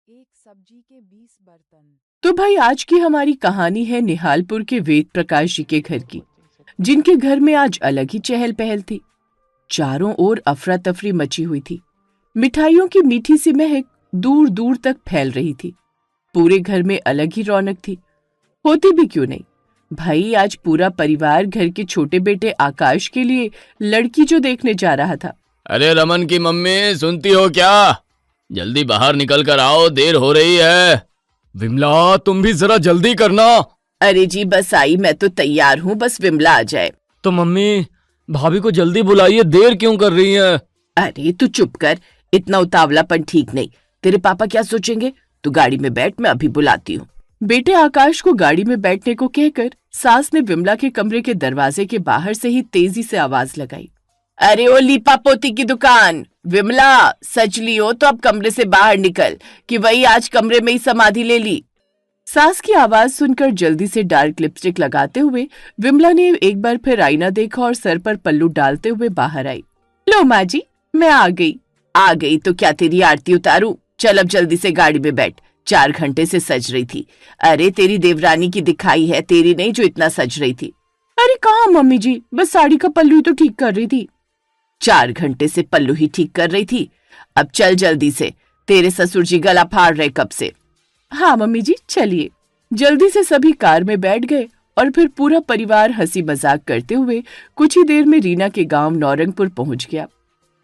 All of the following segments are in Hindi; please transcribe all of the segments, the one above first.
एक सब्जी के 20 बर्तन। तो भाई आज की हमारी कहानी है निहालपुर के वेद प्रकाश जी के घर की, जिनके घर में आज अलग ही चहल पहल थी। चारों ओर अफरा तफरी मची हुई थी। मिठाइयों की मीठी सी महक दूर दूर तक फैल रही थी। पूरे घर में अलग ही रौनक थी। होती भी क्यों नहीं भाई, आज पूरा परिवार घर के छोटे बेटे आकाश के लिए लड़की जो देखने जा रहा था। अरे रमन की मम्मी, सुनती हो क्या? जल्दी बाहर निकल कर आओ, देर हो रही है। विमला, तुम भी जरा जल्दी करना। अरे जी बस आई, मैं तो तैयार हूँ, बस विमला आ जाए। तो मम्मी, भाभी को जल्दी बुलाइए, देर क्यों कर रही है? अरे तू चुप कर, इतना उतावलापन ठीक नहीं। तेरे पापा क्या सोचेंगे? तू गाड़ी में बैठ, मैं अभी बुलाती हूँ। बेटे आकाश को गाड़ी में बैठने को कहकर सास ने विमला के कमरे के दरवाजे के बाहर से ही तेजी से आवाज लगाई। अरे ओ लीपा पोती की दुकान, विमला सच लियो तो अब कमरे से बाहर निकल, कि वही आज कमरे में ही समाधि ले ली। सास की आवाज सुनकर जल्दी से डार्क लिपस्टिक लगाते हुए विमला ने एक बार फिर आईना देखा और सर पर पल्लू डालते हुए बाहर आई। लो माँ जी, मैं आ गई। आ गई तो क्या तेरी आरती उतारूं? चल अब जल्दी से गाड़ी में बैठ। 4 घंटे से सज रही थी। अरे तेरी देवरानी की दिखाई है, तेरी नहीं जो इतना सज रही थी। अरे कहाँ मम्मी जी, बस साड़ी का पल्लू ही तो ठीक कर रही थी। 4 घंटे से पल्लू ही ठीक कर रही थी। अब चल जल्दी से, तेरे ससुर जी गला फाड़ रहे कब से। हाँ मम्मी जी चलिए। जल्दी से सभी कार में बैठ गए और फिर पूरा परिवार हंसी मजाक करते हुए कुछ ही देर में रीना के गांव नौरंगपुर पहुंच गया।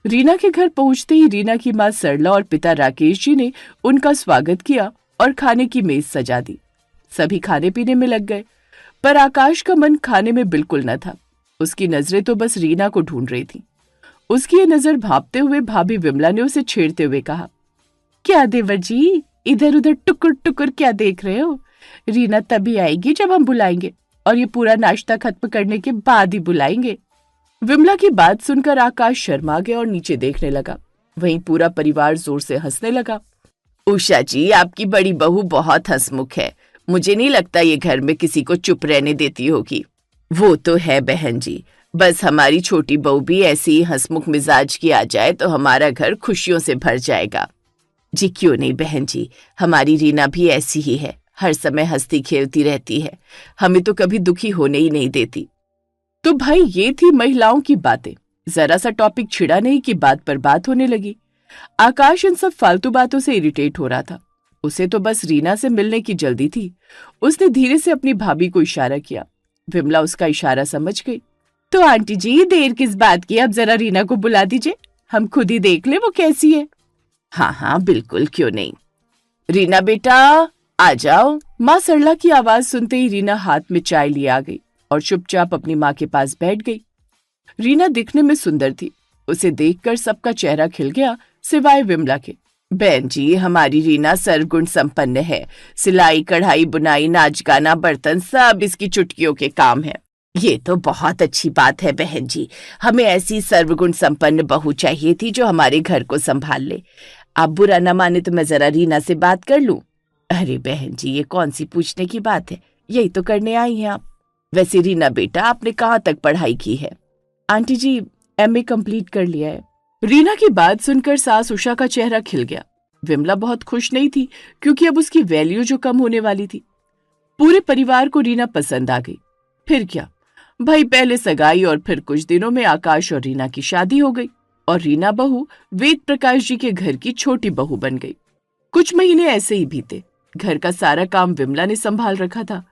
रीना के घर पहुंचते ही रीना की मां सरला और पिता राकेश जी ने उनका स्वागत किया और खाने की मेज सजा दी। सभी खाने पीने में लग गए, पर आकाश का मन खाने में बिल्कुल न था। उसकी नजरें तो बस रीना को ढूंढ रही थी। उसकी ये नजर भांपते हुए भाभी विमला ने उसे छेड़ते हुए कहा, क्या देवर जी इधर उधर टुकुर टुकुर क्या देख रहे हो? रीना तभी आएगी जब हम बुलाएंगे, और ये पूरा नाश्ता खत्म करने के बाद ही बुलाएंगे। विमला की बात सुनकर आकाश शर्मा गया और नीचे देखने लगा। वहीं पूरा परिवार जोर से हंसने लगा। उषा जी, आपकी बड़ी बहू बहुत हंसमुख है। मुझे नहीं लगता ये घर में किसी को चुप रहने देती होगी। वो तो है बहन जी, बस हमारी छोटी बहू भी ऐसी ही हंसमुख मिजाज की आ जाए तो हमारा घर खुशियों से भर जाएगा। जी क्यों नहीं बहन जी, हमारी रीना भी ऐसी ही है, हर समय हंसती खेलती रहती है, हमें तो कभी दुखी होने ही नहीं देती। तो भाई ये थी महिलाओं की बातें। जरा सा टॉपिक छिड़ा नहीं कि बात पर बात होने लगी। आकाश इन सब फालतू बातों से इरिटेट हो रहा था। उसे तो बस रीना से मिलने की जल्दी थी। उसने धीरे से अपनी भाभी को इशारा किया। विमला उसका इशारा समझ गई। तो आंटी जी देर किस बात की, अब जरा रीना को बुला दीजिए, हम खुद ही देख ले वो कैसी है। हाँ हाँ बिल्कुल, क्यों नहीं। रीना बेटा आ जाओ। माँ सरला की आवाज सुनते ही रीना हाथ में चाय लिए आ गई और चुपचाप अपनी माँ के पास बैठ गई। रीना दिखने में सुंदर थी। उसे देखकर सबका चेहरा खिल गया सिवाय विमला के। बहन जी, हमारी रीना सर्वगुण संपन्न है। सिलाई कढ़ाई बुनाई नाच गाना बर्तन सब इसकी चुटकियों के काम है। ये तो बहुत अच्छी बात है बहन जी, हमें ऐसी सर्वगुण संपन्न बहू चाहिए थी जो हमारे घर को संभाल ले। आप बुरा न माने तो मैं जरा रीना से बात कर लूं। अरे बहन जी, ये कौन सी पूछने की बात है, यही तो करने आई हैं आप। वैसे रीना बेटा, आपने कहाँ तक पढ़ाई की है? आंटी जी MA कंप्लीट कर लिया है। रीना की बात सुनकर सास उषा का चेहरा खिल गया। विमला बहुत खुश नहीं थी क्योंकि अब उसकी वैल्यू जो कम होने वाली थी। पूरे परिवार को रीना पसंद आ गई। फिर क्या भाई, पहले सगाई और फिर कुछ दिनों में आकाश और रीना की शादी हो गई और रीना बहू वेद प्रकाश जी के घर की छोटी बहू बन गई। कुछ महीने ऐसे ही बीते। घर का सारा काम विमला ने संभाल रखा था,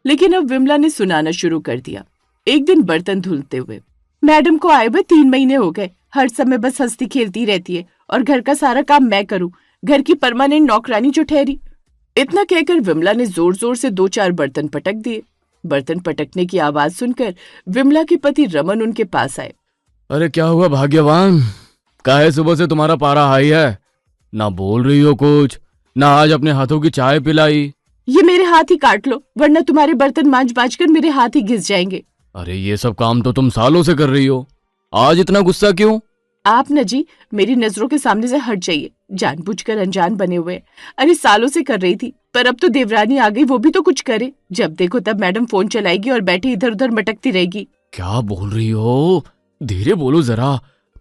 लेकिन अब विमला ने सुनाना शुरू कर दिया। एक दिन बर्तन धुलते हुए, मैडम को आए हुए 3 महीने हो गए, हर समय बस हंसती खेलती रहती है और घर का सारा काम मैं करूं, घर की परमानेंट नौकरानी जो ठहरी। इतना कहकर विमला ने जोर जोर से 2-4 बर्तन पटक दिए। बर्तन पटकने की आवाज सुनकर विमला के पति रमन उनके पास आए। अरे क्या हुआ भाग्यवान, काहे सुबह से तुम्हारा पारा हाई है? ना बोल रही हो कुछ, ना आज अपने हाथों की चाय पिलाई। ये मेरे हाथ ही काट लो, वरना तुम्हारे बर्तन मांज बाज कर मेरे हाथ ही घिस जाएंगे। अरे ये सब काम तो तुम सालों से कर रही हो, आज इतना गुस्सा क्यों? आप न जी मेरी नजरों के सामने से हट जाइए, जानबूझकर अनजान बने हुए। अरे सालों से कर रही थी, पर अब तो देवरानी आ गई, वो भी तो कुछ करे। जब देखो तब मैडम फोन चलाएगी और बैठे इधर उधर मटकती रहेगी। क्या बोल रही हो? धीरे बोलो जरा,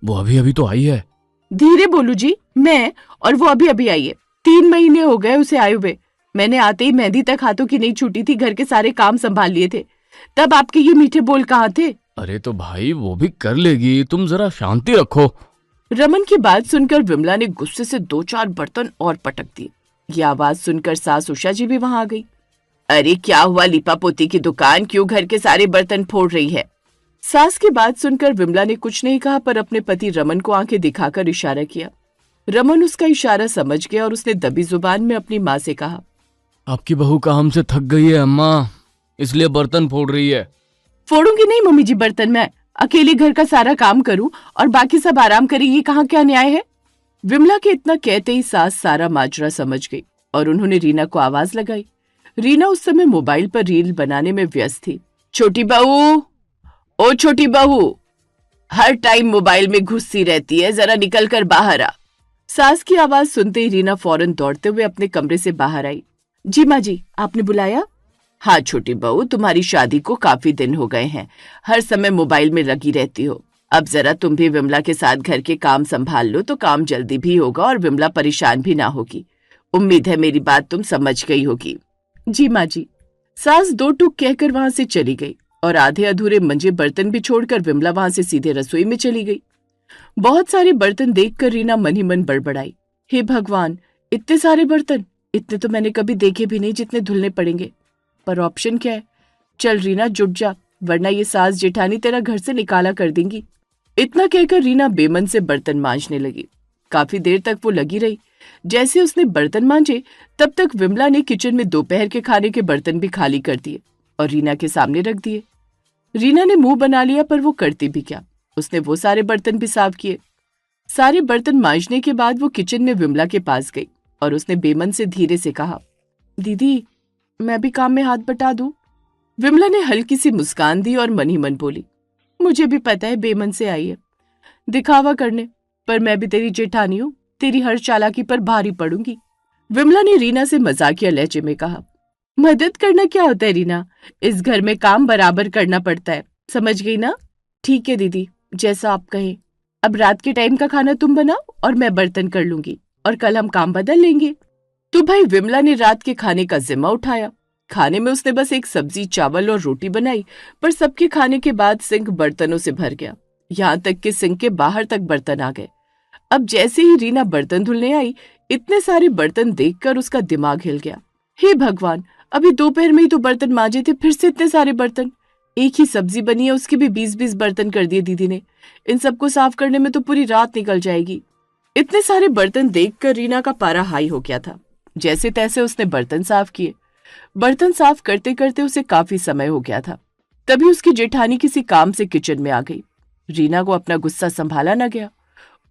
वो अभी अभी तो आई है। धीरे बोलू जी मैं, और वो अभी अभी आई है। 3 महीने हो गए उसे आए हुए। मैंने आते ही मेहंदी तक हाथों की नहीं छूटी थी, घर के सारे काम संभाल लिए थे। तब आपके ये मीठे बोल कहाँ थे? अरे तो भाई वो भी कर लेगी, तुम जरा शांति रखो। रमन की बात सुनकर विमला ने गुस्से से 2-4 बर्तन और पटक दिए। ये आवाज सुनकर सास उषा जी भी वहां आ गई। अरे क्या हुआ, लिपा पोती की दुकान, क्यों घर के सारे बर्तन फोड़ रही है? सास की बात सुनकर विमला ने कुछ नहीं कहा, पर अपने पति रमन को आंखें दिखाकर इशारा किया। रमन उसका इशारा समझ गया और उसने दबी जुबान में अपनी माँ से कहा, आपकी बहू काम से थक गई है अम्मा, इसलिए बर्तन फोड़ रही है। फोड़ूंगी नहीं मम्मी जी बर्तन, मैं अकेले घर का सारा काम करूं और बाकी सब आराम करें, ये कहाँ क्या न्याय है? विमला के इतना कहते ही सास सारा माजरा समझ गई और उन्होंने रीना को आवाज लगाई। रीना उस समय मोबाइल पर रील बनाने में व्यस्त थी। छोटी बहू, ओ छोटी बहू, हर टाइम मोबाइल में घुसती रहती है, जरा निकल कर बाहर आ। सास की आवाज सुनते ही रीना फौरन दौड़ते हुए अपने कमरे से बाहर आई। जी माँ जी, आपने बुलाया? हाँ छोटी बहू, तुम्हारी शादी को काफी दिन हो गए हैं, हर समय मोबाइल में लगी रहती हो। अब जरा तुम भी विमला के साथ घर के काम संभाल लो तो काम जल्दी भी होगा और विमला परेशान भी ना होगी। उम्मीद है मेरी बात तुम समझ गई होगी। जी माँ जी। सास 2 टूक कहकर वहां से चली गई और आधे अधूरे मंजे बर्तन भी छोड़कर विमला वहां से सीधे रसोई में चली गई। बहुत सारे बर्तन देखकर रीना मन ही मन बड़बड़ाई। हे भगवान, इतने सारे बर्तन, इतने तो मैंने कभी देखे भी नहीं जितने धुलने पड़ेंगे। पर ऑप्शन क्या है? चल रीना जुट जा, वरना ये सास जेठानी तेरा घर से निकाला कर देंगी। इतना कहकर रीना बेमन से बर्तन मांजने लगी। काफी देर तक वो लगी रही। जैसे उसने बर्तन मांजे तब तक विमला ने किचन में दोपहर के खाने के बर्तन भी खाली कर दिए और रीना के सामने रख दिए। रीना ने मुंह बना लिया, पर वो करती भी क्या, उसने वो सारे बर्तन भी साफ किए। सारे बर्तन मांजने के बाद वो किचन में विमला के पास गई और उसने बेमन से धीरे से कहा, दीदी मैं भी काम में हाथ बटा दूं? विमला ने हल्की सी मुस्कान दी और मन ही मन बोली, मुझे भी पता है बेमन से आई है दिखावा करने, पर मैं भी तेरी जेठानी हूं, तेरी हर चालाकी पर भारी पड़ूंगी। विमला ने रीना से मजाकिया लहजे में कहा, मदद करना क्या होता है रीना, इस घर में काम बराबर करना पड़ता है, समझ गई ना? ठीक है दीदी, जैसा आप कहें। अब रात के टाइम का खाना तुम बनाओ और मैं बर्तन कर लूंगी और कल हम काम बदल लेंगे। तो भाई विमला ने रात के खाने का जिम्मा उठाया। खाने में उसने बस एक सब्जी, चावल और रोटी बनाई, पर सबके खाने के बाद सिंक बर्तनों से भर गया, यहाँ तक कि सिंक के बाहर तक बर्तन आ गए। अब जैसे ही रीना बर्तन धुलने आई, इतने सारे बर्तन देखकर उसका दिमाग हिल गया। हे भगवान, अभी दोपहर में ही तो बर्तन मांजे थे, फिर से इतने सारे बर्तन। एक ही सब्जी बनी है, उसके भी 20-20 बर्तन कर दिए दीदी ने। इन सबको साफ करने में तो पूरी रात निकल जाएगी। इतने सारे बर्तन देखकर रीना का पारा हाई हो गया था। जैसे तैसे उसने बर्तन साफ किए। बर्तन साफ करते करते उसे काफी समय हो गया था। तभी उसकी जेठानी किसी काम से किचन में आ गई। रीना को अपना गुस्सा संभाला न गया।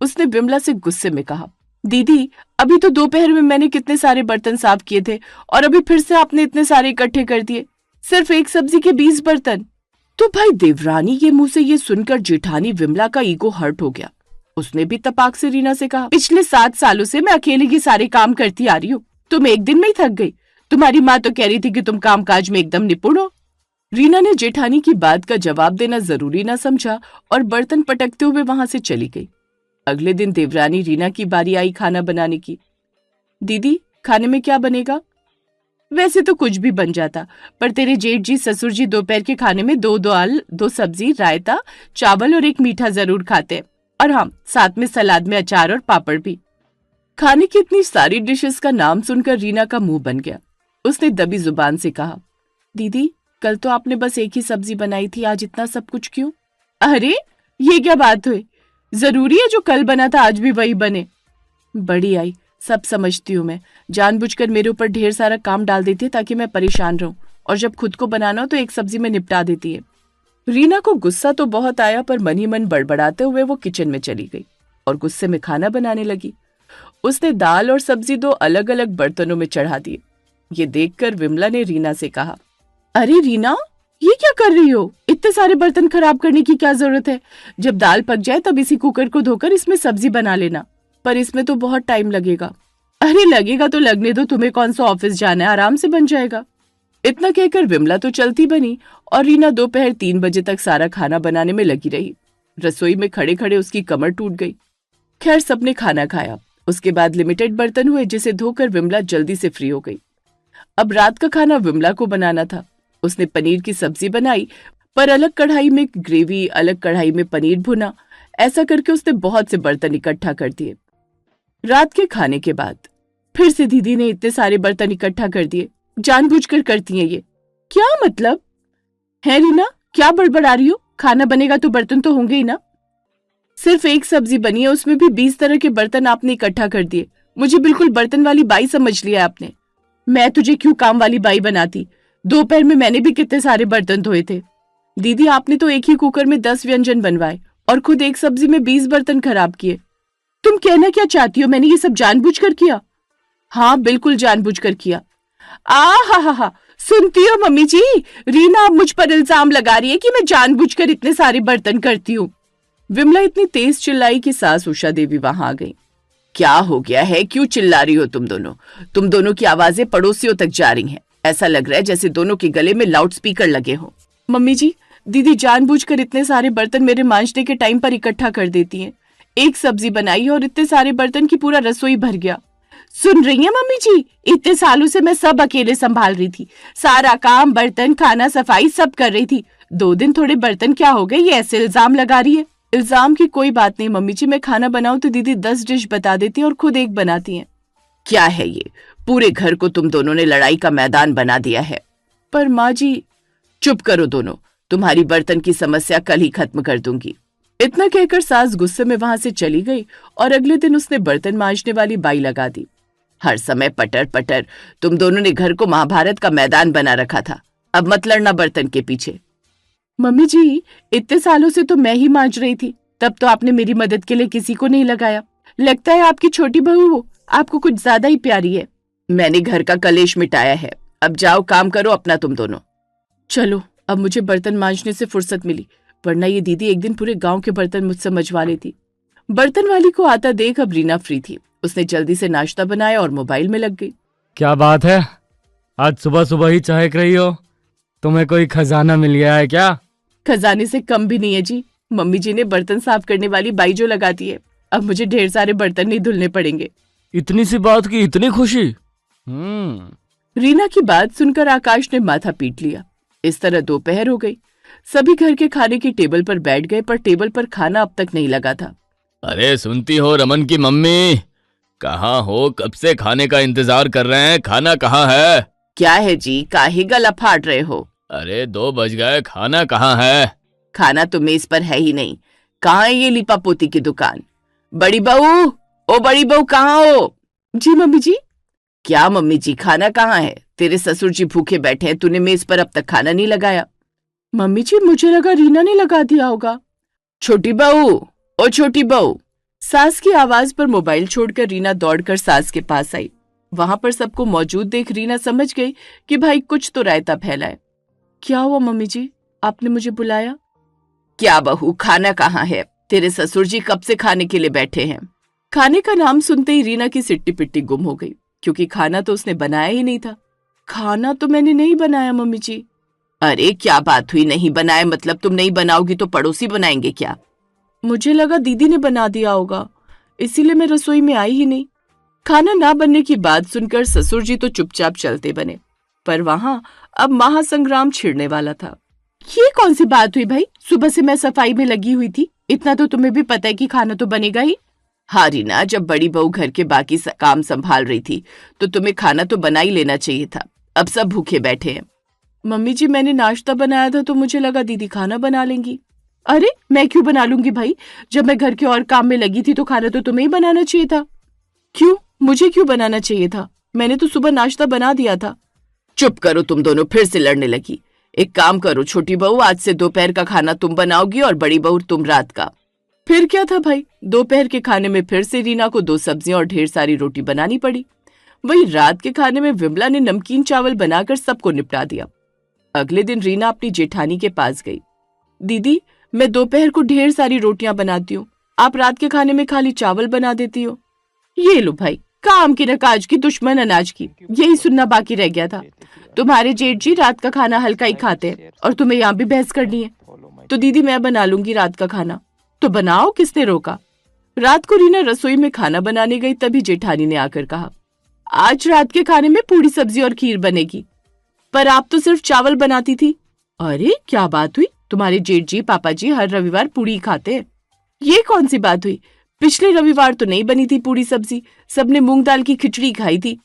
उसने विमला से गुस्से में कहा, दीदी अभी तो दोपहर में मैंने कितने सारे बर्तन साफ किए थे और अभी फिर से आपने इतने सारे इकट्ठे कर दिए, सिर्फ एक सब्जी के 20 बर्तन। तो भाई देवरानी के मुंह से ये सुनकर जेठानी विमला का ईगो हर्ट हो गया। उसने भी तपाक से रीना से कहा, पिछले 7 सालों से मैं अकेले ही सारे काम करती आ रही हूँ, तुम एक दिन में ही थक गई। तुम्हारी माँ तो कह रही थी कि तुम कामकाज में एकदम निपुण हो। रीना ने जेठानी की बात का जवाब देना जरूरी ना समझा और बर्तन पटकते हुए वहां से चली गई। अगले दिन देवरानी रीना की बारी आई खाना बनाने की। दीदी खाने में क्या बनेगा? वैसे तो कुछ भी बन जाता, पर तेरे जेठ जी ससुर जी दोपहर के खाने में 2 दाल, 2 सब्जी, रायता, चावल और एक मीठा जरूर खाते हैं, और हाँ साथ में सलाद में अचार और पापड़ भी। खाने की इतनी सारी डिशेस का नाम सुनकर रीना का मुंह बन गया। उसने दबी जुबान से कहा, दीदी कल तो आपने बस एक ही सब्जी बनाई थी, आज इतना सब कुछ क्यों? अरे ये क्या बात हुई, जरूरी है जो कल बना था आज भी वही बने? बड़ी आई, सब समझती हूँ मैं, जानबूझकर मेरे ऊपर ढेर सारा काम डाल देती है ताकि मैं परेशान रहूं, और जब खुद को बनाना हो तो एक सब्जी में निपटा देती है। रीना को गुस्सा तो बहुत आया, पर मन ही मन बड़बड़ाते हुए वो किचन में चली गई और गुस्से में खाना बनाने लगी। उसने दाल और सब्जी 2 अलग अलग बर्तनों में चढ़ा दिए। ये देखकर विमला ने रीना से कहा, अरे रीना ये क्या कर रही हो, इतने सारे बर्तन खराब करने की क्या जरूरत है? जब दाल पक जाए तब इसी कुकर को धोकर इसमें सब्जी बना लेना, पर इसमें तो बहुत टाइम लगेगा। अरे लगेगा तो लगने दो, तुम्हें कौन सा ऑफिस जाना है, आराम से बन जाएगा। इतना कहकर विमला तो चलती बनी और रीना दोपहर 3 बजे तक सारा खाना बनाने में लगी रही। रसोई में खड़े खड़े उसकी कमर टूट गई। खैर सबने खाना खाया उसके बाद लिमिटेड बर्तन हुए जिसे धोकर विमला जल्दी से फ्री हो गई। अब रात का खाना विमला को बनाना था। उसने पनीर की सब्जी बनाई, पर अलग कढ़ाई में ग्रेवी, अलग कढ़ाई में पनीर भुना। ऐसा करके उसने बहुत से बर्तन इकट्ठा कर दिए। रात के खाने के बाद फिर से दीदी ने इतने सारे बर्तन इकट्ठा कर दिए। जानबूझकर करती हैं ये, क्या मतलब है रीना? क्या बड़बड़ा रही हो? खाना बनेगा तो बर्तन तो होंगे ही ना। सिर्फ एक सब्जी बनी है, उसमें भी 20 तरह के बर्तन आपने इकट्ठा कर दिए। मुझे बिल्कुल बर्तन वाली बाई समझ लिया आपने। मैं तुझे क्यों काम वाली बाई बनाती? दोपहर में मैंने भी कितने सारे बर्तन धोए थे। दीदी आपने तो एक ही कुकर में 10 व्यंजन बनवाए और खुद एक सब्जी में 20 बर्तन खराब किए। तुम कहना क्या चाहती हो? मैंने ये सब जानबूझकर किया? हाँ बिल्कुल जानबूझकर किया। हा, सुनती हो मम्मी जी, रीना अब मुझ पर इल्जाम लगा रही है कि मैं जानबूझकर इतने सारे बर्तन करती हूँ। विमला इतनी तेज चिल्लाई कि सास उषा देवी वहां आ गई। क्या हो गया है? क्यों चिल्ला रही हो तुम दोनों? तुम दोनों की आवाजें पड़ोसियों तक जा रही हैं। ऐसा लग रहा है जैसे दोनों के गले में लाउड स्पीकर लगे हो। मम्मी जी, दीदी जानबूझकर इतने सारे बर्तन मेरे मांजने के टाइम पर इकट्ठा कर देती हैं। एक सब्जी बनाई और इतने सारे बर्तन की पूरा रसोई भर गया। सुन रही है मम्मी जी? इतने सालों से मैं सब अकेले संभाल रही थी। सारा काम, बर्तन, खाना, सफाई सब कर रही थी। 2 दिन थोड़े बर्तन क्या हो गए? ये ऐसे इल्जाम लगा रही है। इल्जाम की कोई बात नहीं मम्मी जी, मैं खाना बनाऊं तो दीदी 10 डिश बता देती है और खुद एक बनाती हैं। क्या है ये? पूरे घर को तुम दोनों ने लड़ाई का मैदान बना दिया है। पर माँ जी। चुप करो दोनों, तुम्हारी बर्तन की समस्या कल ही खत्म कर दूंगी। इतना कहकर सास गुस्से में वहां से चली गई और अगले दिन उसने बर्तन मांजने वाली बाई लगा दी। हर समय पटर पटर, तुम दोनों ने घर को महाभारत का मैदान बना रखा था। अब मत लड़ना बर्तन के पीछे। मम्मी जी, इतने सालों से तो मैं ही मांज रही थी, तब तो आपने मेरी मदद के लिए किसी को नहीं लगाया। लगता है आपकी छोटी बहू हो, आपको कुछ ज्यादा ही प्यारी है। मैंने घर का कलेश मिटाया है, अब जाओ काम करो अपना तुम दोनों। चलो, अब मुझे बर्तन मांजने से फुर्सत मिली, वरना ये दीदी एक दिन पूरे गांव के बर्तन मुझसे मजवा लेती। बर्तन वाली को आता देख अब रीना फ्री थी। उसने जल्दी से नाश्ता बनाया और मोबाइल में लग गई। क्या बात है, आज सुबह सुबह ही चहक रही हो? तुम्हें कोई खजाना मिल गया है क्या? खजाने से कम भी नहीं है जी। मम्मी जी ने बर्तन साफ करने वाली बाई जो लगाती है, अब मुझे ढेर सारे बर्तन नहीं धुलने पड़ेंगे। इतनी सी बात की इतनी खुशी? रीना की बात सुनकर आकाश ने माथा पीट लिया। इस तरह दोपहर हो गई। सभी घर के खाने की टेबल पर बैठ गए, पर टेबल पर खाना अब तक नहीं लगा था। अरे सुनती हो रमन की मम्मी, कहाँ हो? कब से खाने का इंतजार कर रहे हैं, खाना कहाँ है? क्या है जी, काहे गला फाड़ रहे हो? अरे 2 बज गए, खाना कहाँ है? खाना तो मेज पर है ही नहीं। कहाँ है ये लिपा पोती की दुकान? बड़ी बहू, ओ बड़ी बहू कहाँ हो? जी मम्मी जी। क्या मम्मी जी, खाना कहाँ है? तेरे ससुर जी भूखे बैठे हैं, तूने मेज पर अब तक खाना नहीं लगाया। मम्मी जी, मुझे लगा रीना ने लगा दिया होगा। छोटी बहू, ओ छोटी बहू। सास की आवाज पर मोबाइल छोड़कर रीना दौड़कर सास के पास आई। वहां पर सबको मौजूद देख रीना समझ गई कि भाई कुछ तो रायता फैला है। क्या हुआ मम्मी जी, आपने मुझे बुलाया? क्या बहू, खाना कहाँ है? तेरे ससुर जी कब से खाने के लिए बैठे हैं। खाने का नाम सुनते ही रीना की सिट्टी पिट्टी गुम हो गई, क्योंकि खाना तो उसने बनाया ही नहीं था। खाना तो मैंने नहीं बनाया मम्मी जी। अरे क्या बात हुई, नहीं बनाया मतलब तुम नहीं बनाओगी तो पड़ोसी बनाएंगे क्या? मुझे लगा दीदी ने बना दिया होगा, इसीलिए मैं रसोई में आई ही नहीं। खाना ना बनने की बात सुनकर ससुर जी तो चुपचाप चलते बने, पर वहां अब महासंग्राम छिड़ने वाला था। ये कौन सी बात हुई भाई? सुबह से मैं सफाई में लगी हुई थी, इतना तो तुम्हें भी पता है कि खाना तो बनेगा ही। हाँ रीना, जब बड़ी बहू घर के बाकी काम संभाल रही थी तो तुम्हें खाना तो बना ही लेना चाहिए था। अब सब भूखे बैठे हैं। मम्मी जी, मैंने नाश्ता बनाया था तो मुझे लगा दीदी खाना बना लेंगी। अरे मैं क्यों बना लूंगी भाई, जब मैं घर के और काम में लगी थी तो खाना तो तुम्हें ही बनाना चाहिए था। क्यों, मुझे क्यों बनाना चाहिए था? मैंने तो सुबह नाश्ता बना दिया था। चुप करो तुम दोनों, फिर से लड़ने लगी। एक काम करो छोटी बहू, आज से दोपहर का खाना तुम बनाओगी और बड़ी बहू तुम रात का। फिर क्या था भाई, दोपहर के खाने में फिर से रीना को 2 सब्जियां और ढेर सारी रोटी बनानी पड़ी। वही रात के खाने में विमला ने नमकीन चावल बनाकर सबको निपटा दिया। अगले दिन रीना अपनी जेठानी के पास गई। दीदी, मैं दोपहर को ढेर सारी रोटियां बनाती हूँ, आप रात के खाने में खाली चावल बना देती हो। ये लो भाई, काम की न काज की, दुश्मन अनाज की, यही सुनना बाकी रह गया था। तुम्हारे जेठ जी रात का खाना हल्का ही खाते हैं और तुम्हें यहाँ भी बहस करनी है। तो दीदी मैं बना लूंगी रात का खाना। तो बनाओ, किसने रोका? रात को रीना रसोई में खाना बनाने गई, तभी जेठानी ने आकर कहा, आज रात के खाने में पूरी सब्जी और खीर बनेगी। पर आप तो सिर्फ चावल बनाती थी। अरे क्या बात हुई, तुम्हारे जेठ जी पापा जी हर रविवार पूरी खाते हैं। ये कौन सी बात हुई, पिछले रविवार तो नहीं बनी थी पूरी सब्जी, सबने मूंग दाल की खिचड़ी खाई थी।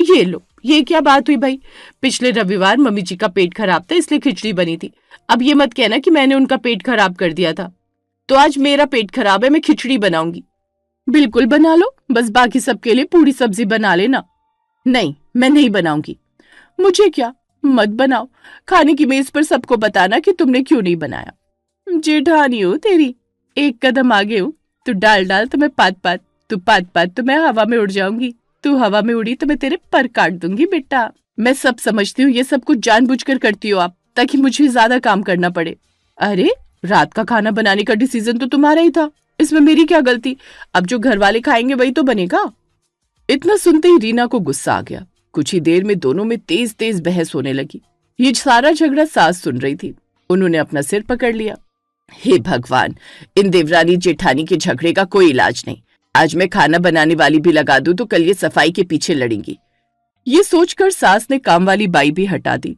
ये लो, ये क्या बात हुई भाई, पिछले रविवार मम्मी जी का पेट खराब था इसलिए खिचड़ी बनी थी। अब ये मत कहना कि मैंने उनका पेट खराब कर दिया था। तो आज मेरा पेट खराब है, मैं खिचड़ी बनाऊंगी। बिल्कुल बना लो, बस बाकी सबके लिए पूरी सब्जी बना लेना। नहीं, मैं नहीं बनाऊंगी। मुझे क्या, मत बनाओ, खाने की मेज पर सबको बताना कि तुमने क्यों नहीं बनाया। जेठानी हो तेरी, एक कदम आगे हो, तू डाल डाल तो मैं पात पात, तू पात पात तो मैं हवा में उड़ जाऊंगी, तू हवा में उड़ी तो मैं तेरे पर काट दूंगी बेटा। मैं सब समझती हूँ, ये सब कुछ जानबूझकर करती हो आप, ताकि मुझे ज्यादा काम करना पड़े। अरे रात का खाना बनाने का डिसीजन तो तुम्हारा ही था, इसमें मेरी क्या गलती। अब जो घर वाले खाएंगे वही तो बनेगा। इतना सुनते ही रीना को गुस्सा आ गया। कुछ ही देर में दोनों में तेज तेज बहस होने लगी। ये सारा झगड़ा सास सुन रही थी। उन्होंने अपना सिर पकड़ लिया। हे भगवान, इन देवरानी जेठानी के झगड़े का कोई इलाज नहीं। आज मैं खाना बनाने वाली भी लगा दूं तो कल ये सफाई के पीछे लड़ेंगी। ये सोचकर सास ने काम वाली बाई भी हटा दी।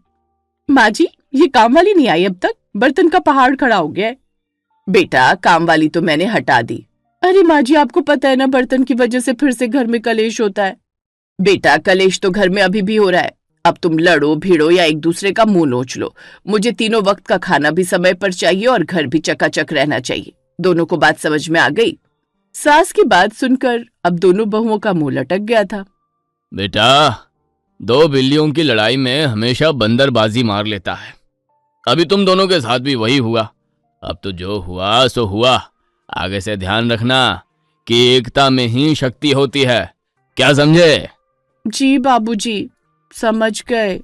माँ जी, ये काम वाली नहीं आई अब तक, बर्तन का पहाड़ खड़ा हो गया है। बेटा, काम वाली तो मैंने हटा दी। अरे माँ जी, आपको पता है ना, बर्तन की वजह से फिर से घर में कलेश होता है। बेटा, कलेश तो घर में अभी भी हो रहा है। अब तुम लड़ो भिड़ो या एक दूसरे का मुंह नोच लो, मुझे तीनों वक्त का खाना भी समय पर चाहिए और घर भी चकाचक रहना चाहिए। दोनों को बात समझ में आ गई। सास की बात सुनकर अब दोनों बहुओं का मुंह लटक गया था। बेटा, दो बिल्लियों की लड़ाई में हमेशा बंदर बाजी मार लेता है। अभी तुम दोनों के साथ भी वही हुआ। अब तो जो हुआ सो हुआ। आगे से ध्यान रखना कि एकता में ही शक्ति होती है। क्या समझे? जी बाबूजी, समझ गए।